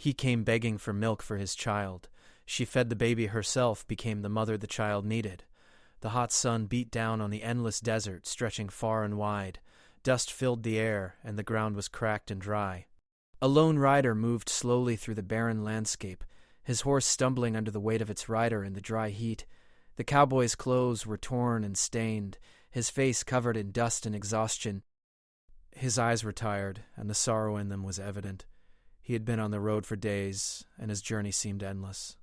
He came begging for milk for his child. She fed the baby herself, became the mother the child needed. The hot sun beat down on the endless desert, stretching far and wide. Dust filled the air, and the ground was cracked and dry. A lone rider moved slowly through the barren landscape, his horse stumbling under the weight of its rider in the dry heat. The cowboy's clothes were torn and stained, his face covered in dust and exhaustion. His eyes were tired, and the sorrow in them was evident. He had been on the road for days, and his journey seemed endless.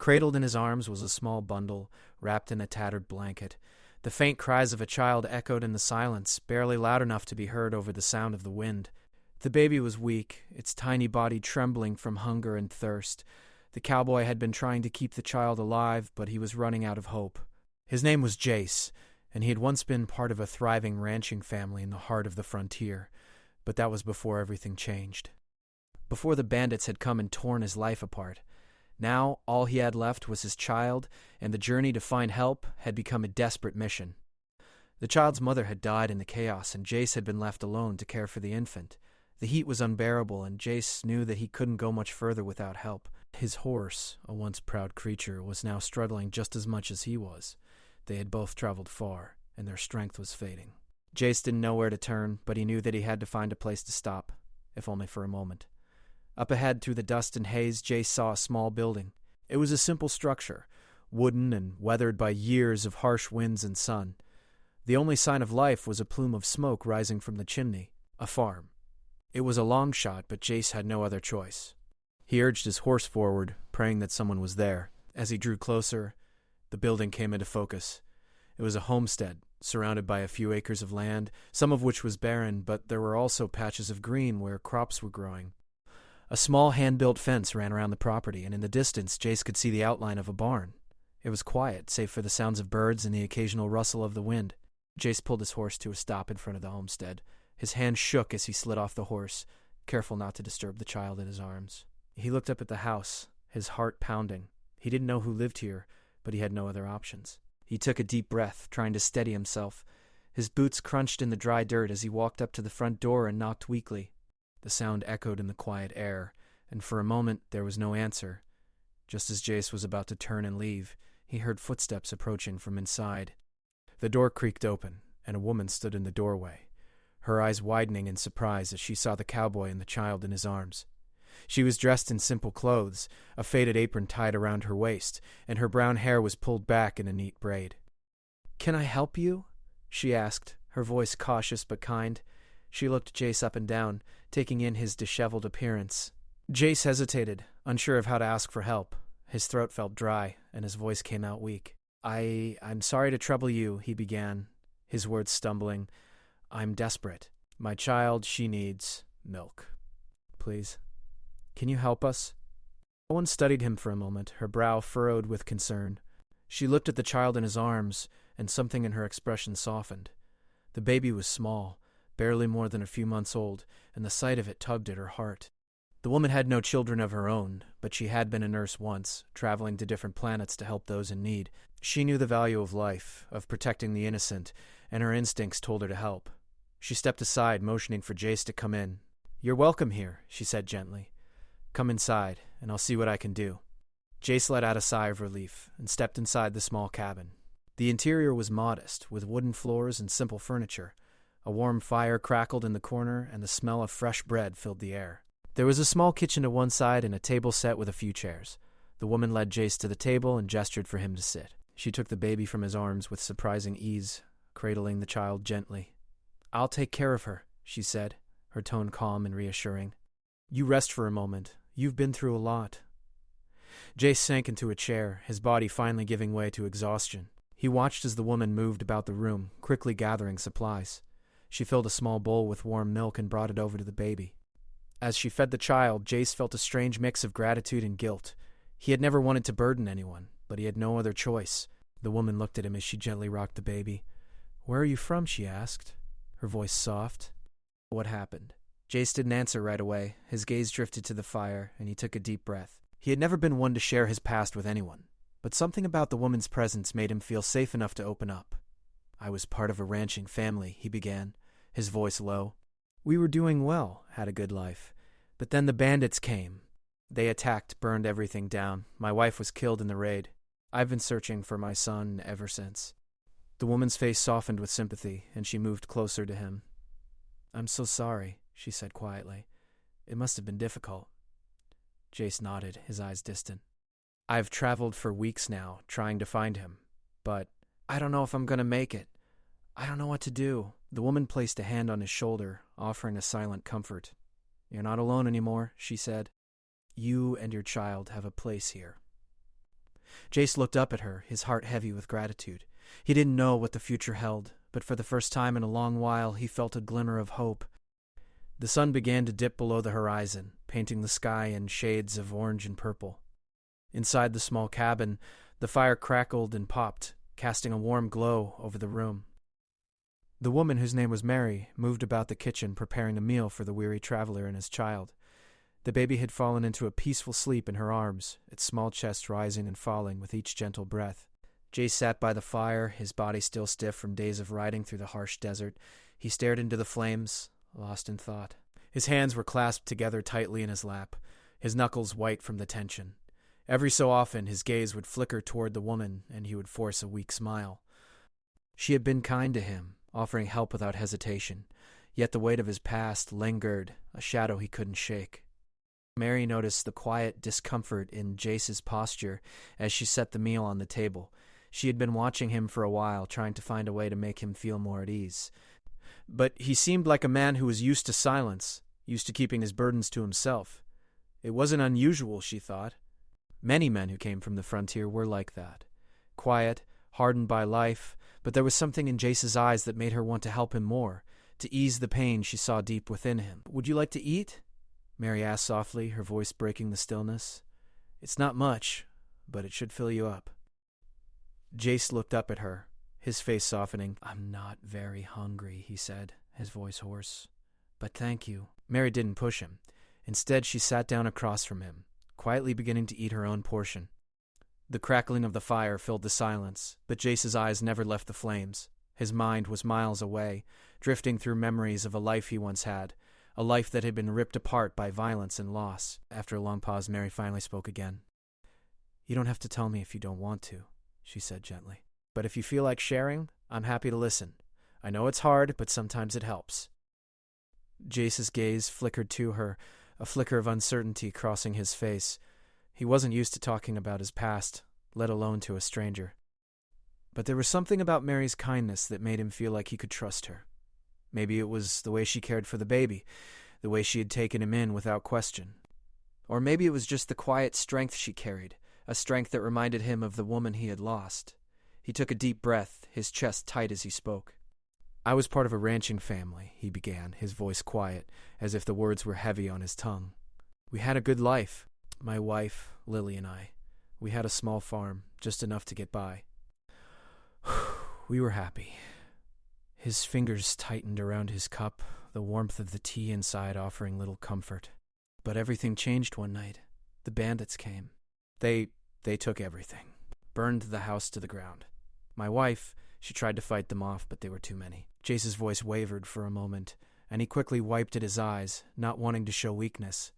Cradled in his arms was a small bundle, wrapped in a tattered blanket. The faint cries of a child echoed in the silence, barely loud enough to be heard over the sound of the wind. The baby was weak, its tiny body trembling from hunger and thirst. The cowboy had been trying to keep the child alive, but he was running out of hope. His name was Jace, and he had once been part of a thriving ranching family in the heart of the frontier, but that was before everything changed. Before the bandits had come and torn his life apart. Now, all he had left was his child, and the journey to find help had become a desperate mission. The child's mother had died in the chaos, and Jace had been left alone to care for the infant. The heat was unbearable, and Jace knew that he couldn't go much further without help. His horse, a once proud creature, was now struggling just as much as he was. They had both traveled far, and their strength was fading. Jace didn't know where to turn, but he knew that he had to find a place to stop, if only for a moment. Up ahead through the dust and haze, Jace saw a small building. It was a simple structure, wooden and weathered by years of harsh winds and sun. The only sign of life was a plume of smoke rising from the chimney, a farm. It was a long shot, but Jace had no other choice. He urged his horse forward, praying that someone was there. As he drew closer, the building came into focus. It was a homestead, surrounded by a few acres of land, some of which was barren, but there were also patches of green where crops were growing. A small hand-built fence ran around the property, and in the distance Jace could see the outline of a barn. It was quiet, save for the sounds of birds and the occasional rustle of the wind. Jace pulled his horse to a stop in front of the homestead. His hand shook as he slid off the horse, careful not to disturb the child in his arms. He looked up at the house, his heart pounding. He didn't know who lived here, but he had no other options. He took a deep breath, trying to steady himself. His boots crunched in the dry dirt as he walked up to the front door and knocked weakly. The sound echoed in the quiet air, and for a moment there was no answer. Just as Jace was about to turn and leave, he heard footsteps approaching from inside. The door creaked open, and a woman stood in the doorway, her eyes widening in surprise as she saw the cowboy and the child in his arms. She was dressed in simple clothes, a faded apron tied around her waist, and her brown hair was pulled back in a neat braid. "Can I help you?" she asked, her voice cautious but kind. She looked Jace up and down, taking in his disheveled appearance. Jace hesitated, unsure of how to ask for help. His throat felt dry, and his voice came out weak. I'm sorry to trouble you," he began, his words stumbling. "I'm desperate. My child, she needs milk. Please, can you help us?" No one studied him for a moment, her brow furrowed with concern. She looked at the child in his arms, and something in her expression softened. The baby was small, barely more than a few months old, and the sight of it tugged at her heart. The woman had no children of her own, but she had been a nurse once, traveling to different planets to help those in need. She knew the value of life, of protecting the innocent, and her instincts told her to help. She stepped aside, motioning for Jace to come in. "You're welcome here," she said gently. "Come inside, and I'll see what I can do." Jace let out a sigh of relief and stepped inside the small cabin. The interior was modest, with wooden floors and simple furniture. A warm fire crackled in the corner, and the smell of fresh bread filled the air. There was a small kitchen to one side and a table set with a few chairs. The woman led Jace to the table and gestured for him to sit. She took the baby from his arms with surprising ease, cradling the child gently. "I'll take care of her," she said, her tone calm and reassuring. "You rest for a moment. You've been through a lot." Jace sank into a chair, his body finally giving way to exhaustion. He watched as the woman moved about the room, quickly gathering supplies. She filled a small bowl with warm milk and brought it over to the baby. As she fed the child, Jace felt a strange mix of gratitude and guilt. He had never wanted to burden anyone, but he had no other choice. The woman looked at him as she gently rocked the baby. "Where are you from?" she asked, her voice soft. "What happened?" Jace didn't answer right away. His gaze drifted to the fire, and he took a deep breath. He had never been one to share his past with anyone, but something about the woman's presence made him feel safe enough to open up. "I was part of a ranching family," he began, his voice low. "We were doing well, had a good life. But then the bandits came. They attacked, burned everything down. My wife was killed in the raid. I've been searching for my son ever since." The woman's face softened with sympathy, and she moved closer to him. "I'm so sorry," she said quietly. "It must have been difficult." Jace nodded, his eyes distant. "I've traveled for weeks now, trying to find him. But I don't know if I'm going to make it. I don't know what to do." The woman placed a hand on his shoulder, offering a silent comfort. "You're not alone anymore," she said. "You and your child have a place here." Jace looked up at her, his heart heavy with gratitude. He didn't know what the future held, but for the first time in a long while he felt a glimmer of hope. The sun began to dip below the horizon, painting the sky in shades of orange and purple. Inside the small cabin, the fire crackled and popped, casting a warm glow over the room. The woman, whose name was Mary, moved about the kitchen preparing a meal for the weary traveler and his child. The baby had fallen into a peaceful sleep in her arms, its small chest rising and falling with each gentle breath. Jace sat by the fire, his body still stiff from days of riding through the harsh desert. He stared into the flames, lost in thought. His hands were clasped together tightly in his lap, his knuckles white from the tension. Every so often his gaze would flicker toward the woman, and he would force a weak smile. She had been kind to him, offering help without hesitation, yet the weight of his past lingered, a shadow he couldn't shake. Mary noticed the quiet discomfort in Jace's posture as she set the meal on the table. She had been watching him for a while, trying to find a way to make him feel more at ease. But he seemed like a man who was used to silence, used to keeping his burdens to himself. It wasn't unusual, she thought. Many men who came from the frontier were like that. Quiet, hardened by life, but there was something in Jace's eyes that made her want to help him more, to ease the pain she saw deep within him. "Would you like to eat?" Mary asked softly, her voice breaking the stillness. "It's not much, but it should fill you up." Jace looked up at her, his face softening. "I'm not very hungry," he said, his voice hoarse. "But thank you." Mary didn't push him. Instead, she sat down across from him, quietly beginning to eat her own portion. The crackling of the fire filled the silence, but Jace's eyes never left the flames. His mind was miles away, drifting through memories of a life he once had, a life that had been ripped apart by violence and loss. After a long pause, Mary finally spoke again. "You don't have to tell me if you don't want to," she said gently. "But if you feel like sharing, I'm happy to listen. I know it's hard, but sometimes it helps." Jace's gaze flickered to her, a flicker of uncertainty crossing his face. He wasn't used to talking about his past, let alone to a stranger. But there was something about Mary's kindness that made him feel like he could trust her. Maybe it was the way she cared for the baby, the way she had taken him in without question. Or maybe it was just the quiet strength she carried, a strength that reminded him of the woman he had lost. He took a deep breath, his chest tight as he spoke. "I was part of a ranching family," he began, his voice quiet, as if the words were heavy on his tongue. "We had a good life. My wife, Lily, and I. We had a small farm, just enough to get by. We were happy." His fingers tightened around his cup, the warmth of the tea inside offering little comfort. But everything changed one night. The bandits came. They took everything, burned the house to the ground. My wife, she tried to fight them off, but they were too many. Jace's voice wavered for a moment, and he quickly wiped at his eyes, not wanting to show weakness.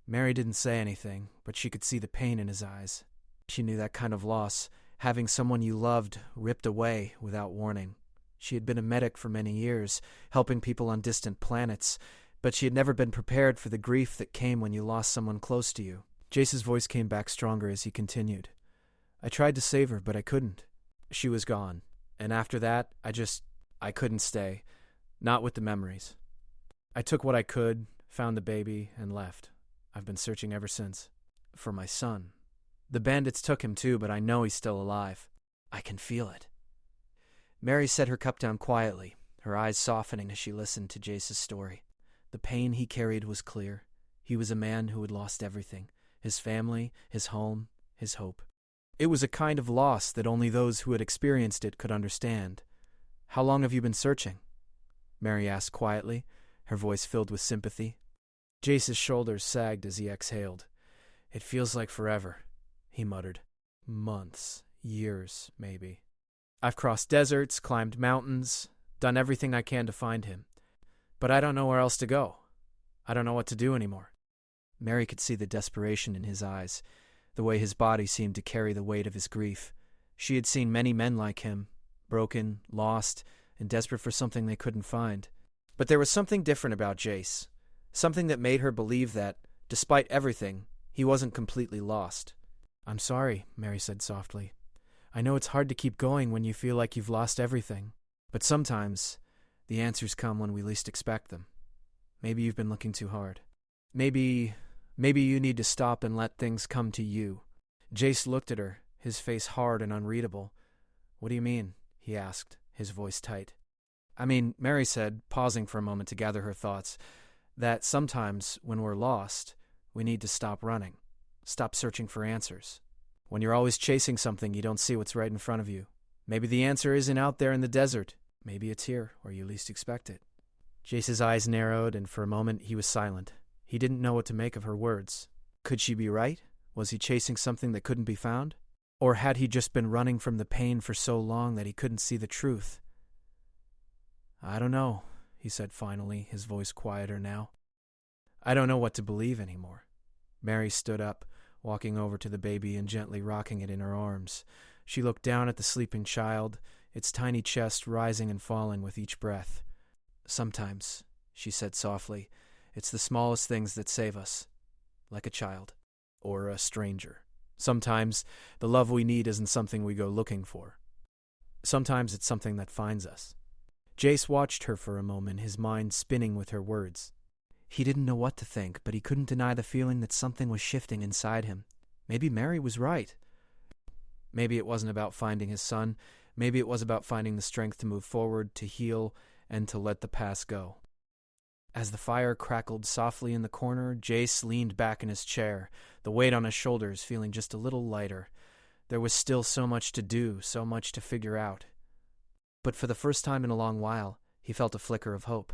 Mary didn't say anything, but she could see the pain in his eyes. She knew that kind of loss, having someone you loved ripped away without warning. She had been a medic for many years, helping people on distant planets, but she had never been prepared for the grief that came when you lost someone close to you. Jace's voice came back stronger as he continued. "I tried to save her, but I couldn't. She was gone. And after that, I couldn't stay. Not with the memories. I took what I could, found the baby, and left. I've been searching ever since. For my son. The bandits took him too, but I know he's still alive. I can feel it." Mary set her cup down quietly, her eyes softening as she listened to Jace's story. The pain he carried was clear. He was a man who had lost everything. His family, his home, his hope. It was a kind of loss that only those who had experienced it could understand. "How long have you been searching?" Mary asked quietly, her voice filled with sympathy. Jace's shoulders sagged as he exhaled. "It feels like forever," he muttered. "Months, years, maybe. I've crossed deserts, climbed mountains, done everything I can to find him. But I don't know where else to go. I don't know what to do anymore." Mary could see the desperation in his eyes, the way his body seemed to carry the weight of his grief. She had seen many men like him, broken, lost, and desperate for something they couldn't find. But there was something different about Jace, something that made her believe that, despite everything, he wasn't completely lost. "I'm sorry," Mary said softly. "I know it's hard to keep going when you feel like you've lost everything, but sometimes the answers come when we least expect them. Maybe you've been looking too hard. Maybe you need to stop and let things come to you." Jace looked at her, his face hard and unreadable. "What do you mean?" he asked, his voice tight. "I mean," Mary said, pausing for a moment to gather her thoughts, "that sometimes when we're lost, we need to stop running, stop searching for answers. When you're always chasing something, you don't see what's right in front of you. Maybe the answer isn't out there in the desert. Maybe it's here, where you least expect it." Jace's eyes narrowed, and for a moment he was silent. He didn't know what to make of her words. Could she be right? Was he chasing something that couldn't be found? Or had he just been running from the pain for so long that he couldn't see the truth? "I don't know," he said finally, his voice quieter now. "I don't know what to believe anymore." Mary stood up, walking over to the baby and gently rocking it in her arms. She looked down at the sleeping child, its tiny chest rising and falling with each breath. "Sometimes," she said softly, "it's the smallest things that save us, like a child or a stranger. Sometimes the love we need isn't something we go looking for. Sometimes it's something that finds us." Jace watched her for a moment, his mind spinning with her words. He didn't know what to think, but he couldn't deny the feeling that something was shifting inside him. Maybe Mary was right. Maybe it wasn't about finding his son. Maybe it was about finding the strength to move forward, to heal, and to let the past go. As the fire crackled softly in the corner, Jace leaned back in his chair, the weight on his shoulders feeling just a little lighter. There was still so much to do, so much to figure out. But for the first time in a long while, he felt a flicker of hope.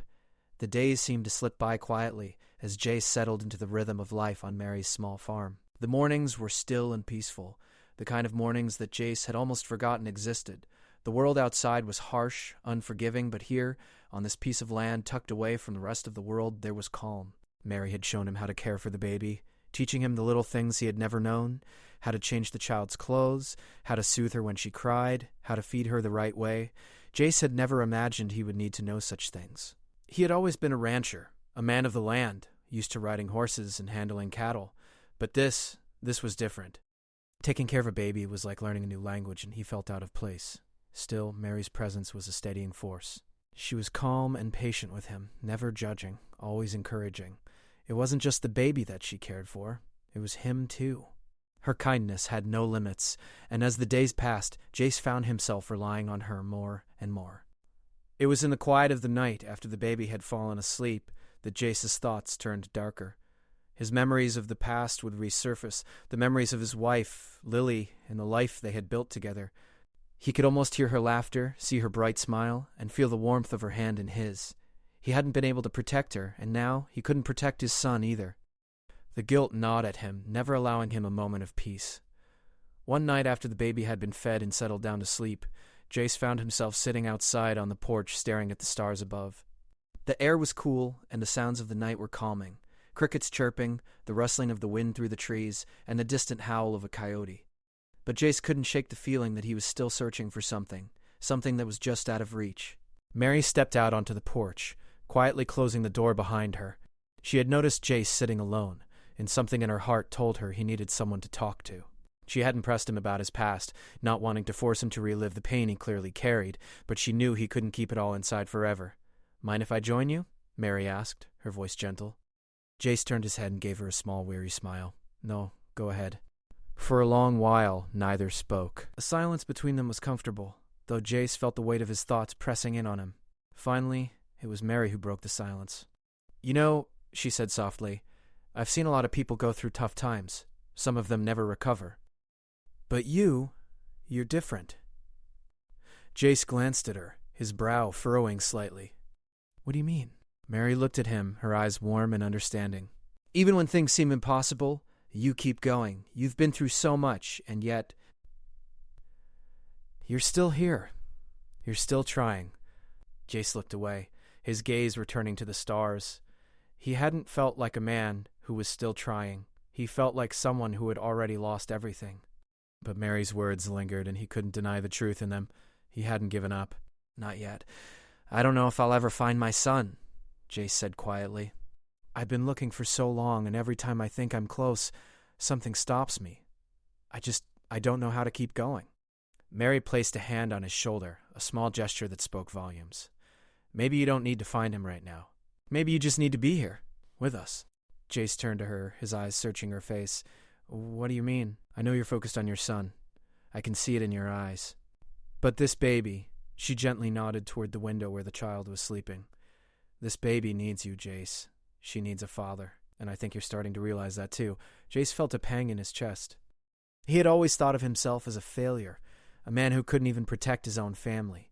The days seemed to slip by quietly as Jace settled into the rhythm of life on Mary's small farm. The mornings were still and peaceful, the kind of mornings that Jace had almost forgotten existed. The world outside was harsh, unforgiving, but here, on this piece of land tucked away from the rest of the world, there was calm. Mary had shown him how to care for the baby, teaching him the little things he had never known, how to change the child's clothes, how to soothe her when she cried, how to feed her the right way. Jace had never imagined he would need to know such things. He had always been a rancher, a man of the land, used to riding horses and handling cattle. But this was different. Taking care of a baby was like learning a new language, and he felt out of place. Still, Mary's presence was a steadying force. She was calm and patient with him, never judging, always encouraging. It wasn't just the baby that she cared for. It was him, too. Her kindness had no limits, and as the days passed, Jace found himself relying on her more and more. It was in the quiet of the night, after the baby had fallen asleep, that Jace's thoughts turned darker. His memories of the past would resurface, the memories of his wife, Lily, and the life they had built together. He could almost hear her laughter, see her bright smile, and feel the warmth of her hand in his. He hadn't been able to protect her, and now he couldn't protect his son either. The guilt gnawed at him, never allowing him a moment of peace. One night after the baby had been fed and settled down to sleep, Jace found himself sitting outside on the porch staring at the stars above. The air was cool, and the sounds of the night were calming. Crickets chirping, the rustling of the wind through the trees, and the distant howl of a coyote. But Jace couldn't shake the feeling that he was still searching for something that was just out of reach. Mary stepped out onto the porch, quietly closing the door behind her. She had noticed Jace sitting alone, and something in her heart told her he needed someone to talk to. She hadn't pressed him about his past, not wanting to force him to relive the pain he clearly carried, but she knew he couldn't keep it all inside forever. "Mind if I join you?" Mary asked, her voice gentle. Jace turned his head and gave her a small, weary smile. "No, go ahead." For a long while, neither spoke. The silence between them was comfortable, though Jace felt the weight of his thoughts pressing in on him. Finally, it was Mary who broke the silence. "You know," she said softly, "I've seen a lot of people go through tough times. Some of them never recover. But you're different." Jace glanced at her, his brow furrowing slightly. "What do you mean?" Mary looked at him, her eyes warm and understanding. "Even when things seem impossible, you keep going. You've been through so much, and yet you're still here. You're still trying." Jace looked away, his gaze returning to the stars. He hadn't felt like a man who was still trying. He felt like someone who had already lost everything. But Mary's words lingered, and he couldn't deny the truth in them. He hadn't given up. Not yet. I don't know if I'll ever find my son, Jace said quietly. I've been looking for so long, and every time I think I'm close, something stops me. I don't know how to keep going. Mary placed a hand on his shoulder, a small gesture that spoke volumes. Maybe you don't need to find him right now. Maybe you just need to be here, with us. Jace turned to her, his eyes searching her face. What do you mean? I know you're focused on your son. I can see it in your eyes. But this baby, she gently nodded toward the window where the child was sleeping. This baby needs you, Jace. She needs a father, and I think you're starting to realize that too. Jace felt a pang in his chest. He had always thought of himself as a failure, a man who couldn't even protect his own family.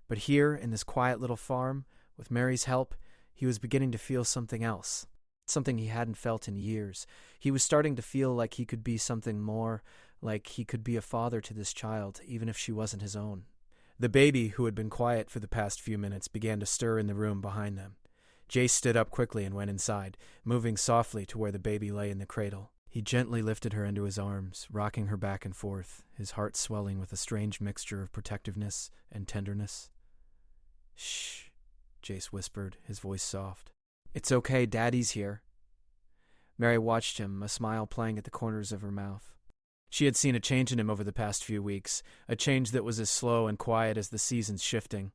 But here, in this quiet little farm, with Mary's help, he was beginning to feel something else, something he hadn't felt in years. He was starting to feel like he could be something more, like he could be a father to this child, even if she wasn't his own. The baby, who had been quiet for the past few minutes, began to stir in the room behind them. Jace stood up quickly and went inside, moving softly to where the baby lay in the cradle. He gently lifted her into his arms, rocking her back and forth, his heart swelling with a strange mixture of protectiveness and tenderness. Shh, Jace whispered, his voice soft. It's okay, Daddy's here. Mary watched him, a smile playing at the corners of her mouth. She had seen a change in him over the past few weeks, a change that was as slow and quiet as the seasons shifting.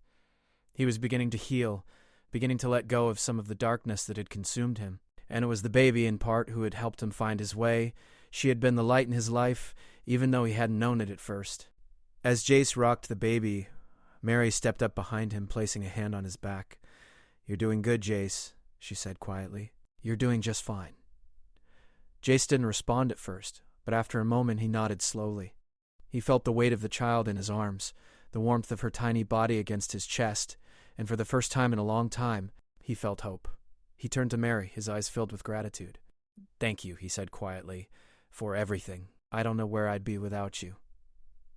He was beginning to heal, beginning to let go of some of the darkness that had consumed him. And it was the baby, in part, who had helped him find his way. She had been the light in his life, even though he hadn't known it at first. As Jace rocked the baby, Mary stepped up behind him, placing a hand on his back. You're doing good, Jace, she said quietly. You're doing just fine. Jace didn't respond at first, but after a moment he nodded slowly. He felt the weight of the child in his arms, the warmth of her tiny body against his chest, and for the first time in a long time, he felt hope. He turned to Mary, his eyes filled with gratitude. Thank you, he said quietly, for everything. I don't know where I'd be without you.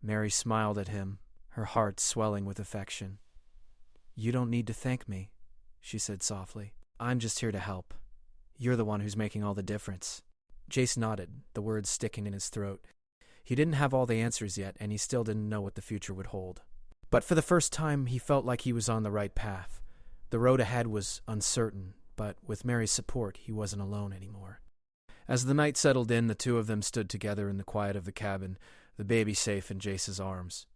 Mary smiled at him, her heart swelling with affection. You don't need to thank me, she said softly. I'm just here to help. You're the one who's making all the difference. Jace nodded, the words sticking in his throat. He didn't have all the answers yet, and he still didn't know what the future would hold. But for the first time, he felt like he was on the right path. The road ahead was uncertain, but with Mary's support, he wasn't alone anymore. As the night settled in, the two of them stood together in the quiet of the cabin, the baby safe in Jace's arms.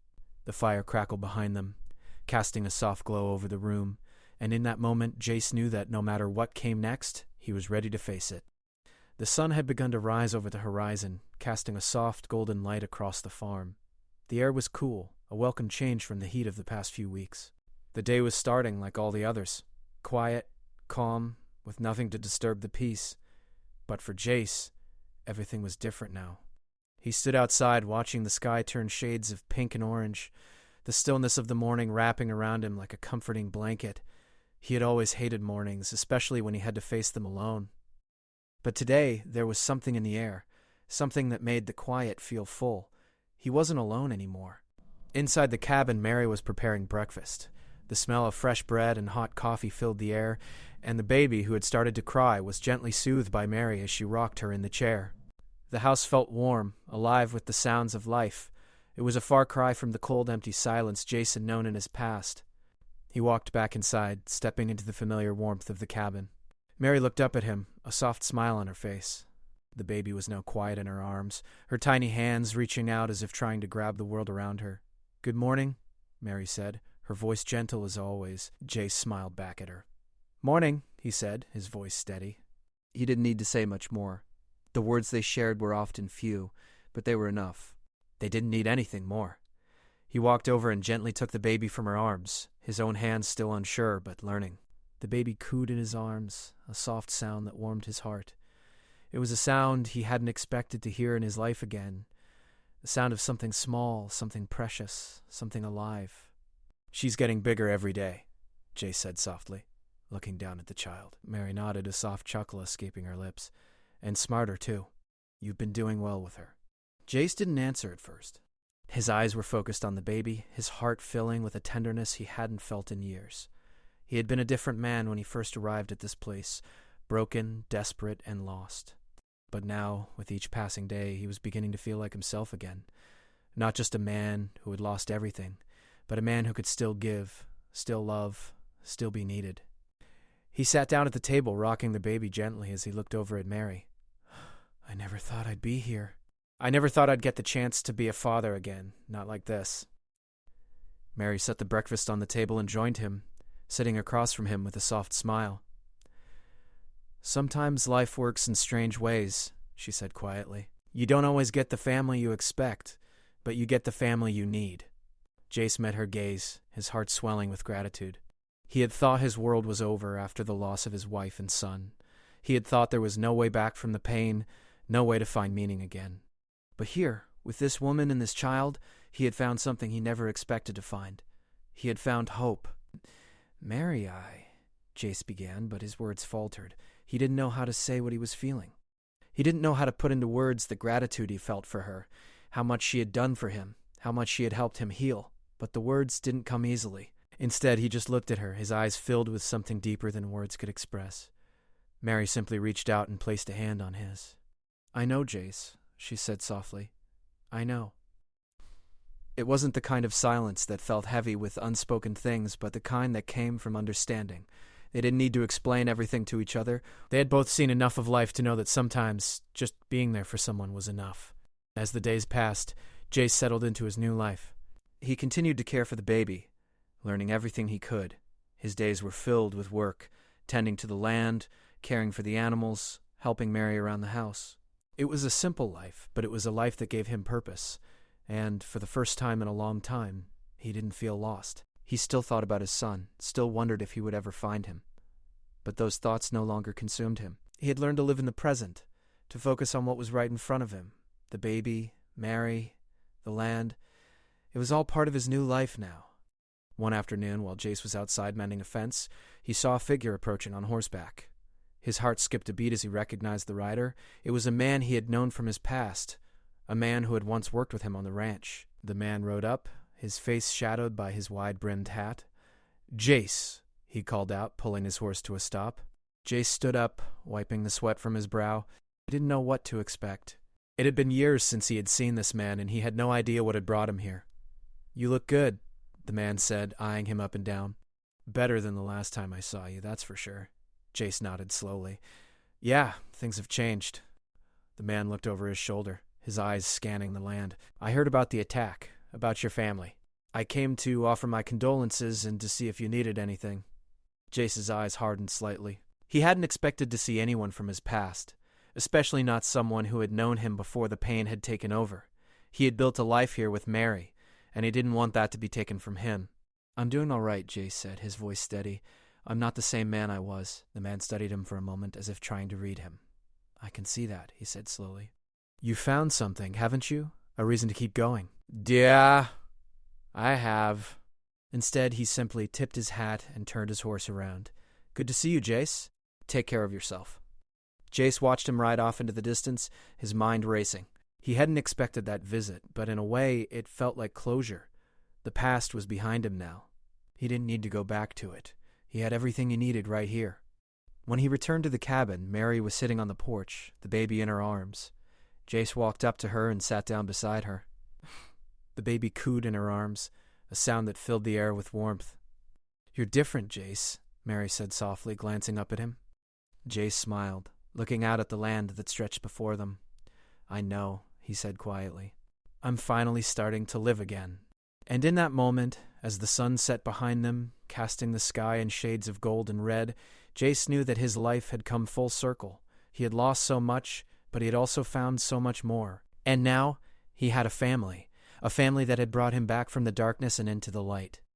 The fire crackled behind them, casting a soft glow over the room, and in that moment, Jace knew that no matter what came next, he was ready to face it. The sun had begun to rise over the horizon, casting a soft golden light across the farm. The air was cool, a welcome change from the heat of the past few weeks. The day was starting like all the others, quiet, calm, with nothing to disturb the peace. But for Jace, everything was different now. He stood outside watching the sky turn shades of pink and orange, the stillness of the morning wrapping around him like a comforting blanket. He had always hated mornings, especially when he had to face them alone. But today, there was something in the air, something that made the quiet feel full. He wasn't alone anymore. Inside the cabin, Mary was preparing breakfast. The smell of fresh bread and hot coffee filled the air, and the baby, who had started to cry, was gently soothed by Mary as she rocked her in the chair. The house felt warm, alive with the sounds of life. It was a far cry from the cold, empty silence Jace had known in his past. He walked back inside, stepping into the familiar warmth of the cabin. Mary looked up at him, a soft smile on her face. The baby was now quiet in her arms, her tiny hands reaching out as if trying to grab the world around her. Good morning, Mary said, her voice gentle as always. Jace smiled back at her. Morning, he said, his voice steady. He didn't need to say much more. The words they shared were often few, but they were enough. They didn't need anything more. He walked over and gently took the baby from her arms, his own hands still unsure but learning. The baby cooed in his arms, a soft sound that warmed his heart. It was a sound he hadn't expected to hear in his life again, the sound of something small, something precious, something alive. She's getting bigger every day, Jace said softly, looking down at the child. Mary nodded, a soft chuckle escaping her lips. And smarter, too. You've been doing well with her. Jace didn't answer at first. His eyes were focused on the baby, his heart filling with a tenderness he hadn't felt in years. He had been a different man when he first arrived at this place, broken, desperate, and lost. But now, with each passing day, he was beginning to feel like himself again. Not just a man who had lost everything, but a man who could still give, still love, still be needed. He sat down at the table, rocking the baby gently as he looked over at Mary. I never thought I'd be here. I never thought I'd get the chance to be a father again, not like this. Mary set the breakfast on the table and joined him, sitting across from him with a soft smile. Sometimes life works in strange ways, she said quietly. You don't always get the family you expect, but you get the family you need. Jace met her gaze, his heart swelling with gratitude. He had thought his world was over after the loss of his wife and son. He had thought there was no way back from the pain, no way to find meaning again. But here, with this woman and this child, he had found something he never expected to find. He had found hope. Mary, Jace began, but his words faltered. He didn't know how to say what he was feeling. He didn't know how to put into words the gratitude he felt for her, how much she had done for him, how much she had helped him heal. But the words didn't come easily. Instead, he just looked at her, his eyes filled with something deeper than words could express. Mary simply reached out and placed a hand on his. I know, Jace, she said softly. I know. It wasn't the kind of silence that felt heavy with unspoken things, but the kind that came from understanding. They didn't need to explain everything to each other. They had both seen enough of life to know that sometimes just being there for someone was enough. As the days passed, Jace settled into his new life. He continued to care for the baby, learning everything he could. His days were filled with work, tending to the land, caring for the animals, helping Mary around the house. It was a simple life, but it was a life that gave him purpose. And for the first time in a long time, he didn't feel lost. He still thought about his son, still wondered if he would ever find him. But those thoughts no longer consumed him. He had learned to live in the present, to focus on what was right in front of him. The baby, Mary, the land. It was all part of his new life now. One afternoon, while Jace was outside mending a fence, he saw a figure approaching on horseback. His heart skipped a beat as he recognized the rider. It was a man he had known from his past, a man who had once worked with him on the ranch. The man rode up, his face shadowed by his wide-brimmed hat. Jace, he called out, pulling his horse to a stop. Jace stood up, wiping the sweat from his brow. He didn't know what to expect. It had been years since he had seen this man, and he had no idea what had brought him here. You look good, the man said, eyeing him up and down. Better than the last time I saw you, that's for sure. Jace nodded slowly. Yeah, things have changed. The man looked over his shoulder, his eyes scanning the land. I heard about the attack, about your family. I came to offer my condolences and to see if you needed anything. Jace's eyes hardened slightly. He hadn't expected to see anyone from his past, especially not someone who had known him before the pain had taken over. He had built a life here with Mary, and he didn't want that to be taken from him. I'm doing all right, Jace said, his voice steady. I'm not the same man I was. The man studied him for a moment as if trying to read him. I can see that, he said slowly. You found something, haven't you? A reason to keep going. Yeah, I have. Instead, he simply tipped his hat and turned his horse around. Good to see you, Jace. Take care of yourself. Jace watched him ride off into the distance, his mind racing. He hadn't expected that visit, but in a way, it felt like closure. The past was behind him now. He didn't need to go back to it. He had everything he needed right here. When he returned to the cabin, Mary was sitting on the porch, the baby in her arms. Jace walked up to her and sat down beside her. The baby cooed in her arms, a sound that filled the air with warmth. You're different, Jace, Mary said softly, glancing up at him. Jace smiled, looking out at the land that stretched before them. I know, he said quietly. I'm finally starting to live again. And in that moment, as the sun set behind them, casting the sky in shades of gold and red, Jace knew that his life had come full circle. He had lost so much, but he had also found so much more. And now, he had a family that had brought him back from the darkness and into the light.